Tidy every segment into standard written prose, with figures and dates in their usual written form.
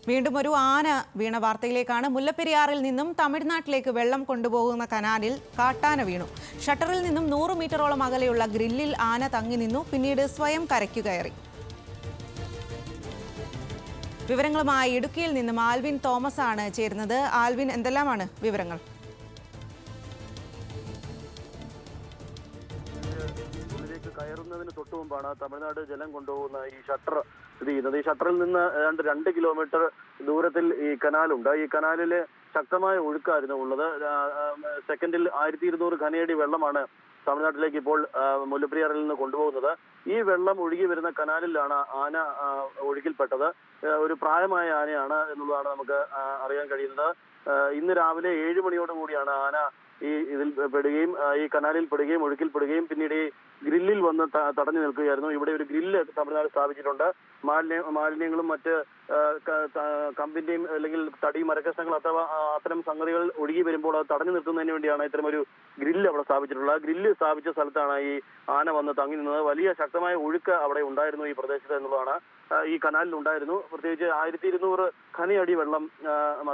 വീണ്ടും ഒരു ആന വീണ വാർത്തയിലേക്കാണ്. മുല്ലപ്പെരിയാറിൽ നിന്നും തമിഴ്നാട്ടിലേക്ക് വെള്ളം കൊണ്ടുപോകുന്ന കനാലിൽ കാട്ടാന വീണു. ഷട്ടറിൽ നിന്നും 100 മീറ്ററോളം അകലെയുള്ള ഗ്രില്ലിൽ ആന തങ്ങി നിന്നു. പിന്നീട് സ്വയം കരയ്ക്കു കയറി. വിവരങ്ങളുമായി ഇടുക്കിയിൽ നിന്നും ആൽവിൻ തോമസ് ആണ് ചേരുന്നത്. ആൽവിൻ, എന്തെല്ലാമാണ് വിവരങ്ങൾ? കയറുന്നതിന് തൊട്ടു മുമ്പാണ് തമിഴ്നാട് ജലം കൊണ്ടുപോകുന്ന ഈ ഷട്ടർ സ്ഥിതി ചെയ്യുന്നത്. ഈ ഷട്ടറിൽ നിന്ന് ഏതാണ്ട് 2 കിലോമീറ്റർ ദൂരത്തിൽ ഈ കനാലുണ്ട്. ഈ കനാലില് ശക്തമായ ഒഴുക്കായിരുന്നു ഉള്ളത്. സെക്കൻഡിൽ 1200 ഘനയടി വെള്ളമാണ് തമിഴ്നാട്ടിലേക്ക് ഇപ്പോൾ മുല്ലപ്പെരിയാറിൽ നിന്ന് കൊണ്ടുപോകുന്നത്. ഈ വെള്ളം ഒഴുകി വരുന്ന കനാലിലാണ് ആന ഒഴുക്കിൽപ്പെട്ടത്. ഒരു പ്രായമായ ആനയാണ് എന്നുള്ളതാണ് നമുക്ക് അറിയാൻ കഴിയുന്നത്. ഇന്ന് രാവിലെ 7 മണിയോടുകൂടിയാണ് ആന ഇതിൽ പെടുകയും ഈ കനാലിൽ പെടുകയും ഒഴുക്കിൽപ്പെടുകയും പിന്നീട് ഈ ഗ്രില്ലിൽ വന്ന് തടഞ്ഞു നിൽക്കുകയായിരുന്നു. ഇവിടെ ഒരു ഗ്രില്ല് തമിഴ്നാട് സ്ഥാപിച്ചിട്ടുണ്ട്. മാലിന്യങ്ങളും മറ്റ് കമ്പിന്റെയും അല്ലെങ്കിൽ തടി മരക്കഷ്ണങ്ങൾ അഥവാ അത്തരം സംഗതികൾ ഒഴുകി വരുമ്പോൾ അത് തടഞ്ഞു നിർത്തുന്നതിന് വേണ്ടിയാണ് ഇത്തരം ഒരു ഗ്രില്ല് അവിടെ സ്ഥാപിച്ചിട്ടുള്ളത്. ആ ഗ്രില്ല് സ്ഥാപിച്ച സ്ഥലത്താണ് ഈ ആന വന്ന് തങ്ങി നിന്നത്. വലിയ ശക്തമായ ഒഴുക്ക് അവിടെ ഉണ്ടായിരുന്നു ഈ പ്രദേശത്ത് എന്നുള്ളതാണ്. ഈ കനാലിൽ ഉണ്ടായിരുന്നു. പ്രത്യേകിച്ച് 1200 ഘനയടി വെള്ളം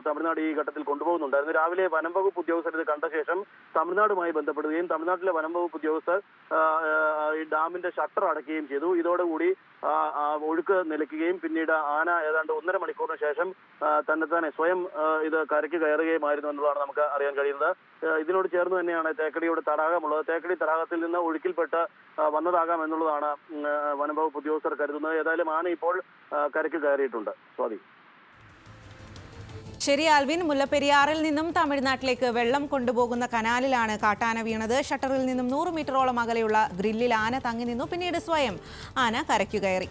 തമിഴ്നാട് ഈ ഘട്ടത്തിൽ കൊണ്ടുപോകുന്നുണ്ടായിരുന്നു. രാവിലെ വനം വകുപ്പ് ഉദ്യോഗസ്ഥർ ഇത് കണ്ട ശേഷം തമിഴ്നാടുമായി ബന്ധപ്പെടുകയും തമിഴ്നാട്ടിലെ വനം വകുപ്പ് ഉദ്യോഗസ്ഥർ ഈ ഡാമിന്റെ ഷട്ടർ അടയ്ക്കുകയും ചെയ്തു. ഇതോടുകൂടി ഒഴുക്ക് നിലയ്ക്കുകയും പിന്നീട് ആന ഏതാണ്ട് 1.5 മണിക്കൂറിന് ശേഷം തന്നെ സ്വയം ഇത് കരയ്ക്ക് കയറുകയുമായിരുന്നു എന്നുള്ളതാണ് നമുക്ക് അറിയാൻ കഴിയുന്നത്. ഇതിനോട് ചേർന്ന് തന്നെയാണ് തേക്കടിയുടെ തടാകമുള്ളത്. തേക്കടി തടാകത്തിൽ നിന്ന് ഒഴുക്കിൽപ്പെട്ട് വന്നതാകാം എന്നുള്ളതാണ് വനം വകുപ്പ് ഉദ്യോഗസ്ഥർ കരുതുന്നത്. ഏതായാലും ആന ഇപ്പോൾ കരയ്ക്ക് കയറിയിട്ടുണ്ട്. സ്വാതി. ശരി ആൽവിൻ, മുല്ലപ്പെരിയാറിൽ നിന്നും തമിഴ്നാട്ടിലേക്ക് വെള്ളം കൊണ്ടുപോകുന്ന കനാലിലാണ് കാട്ടാന വീണത്. ഷട്ടറിൽ നിന്നും 100 മീറ്ററോളം അകലെയുള്ള ഗ്രില്ലിൽ ആന തങ്ങി നിന്നു. പിന്നീട് സ്വയം ആന കരയ്ക്കു കയറി.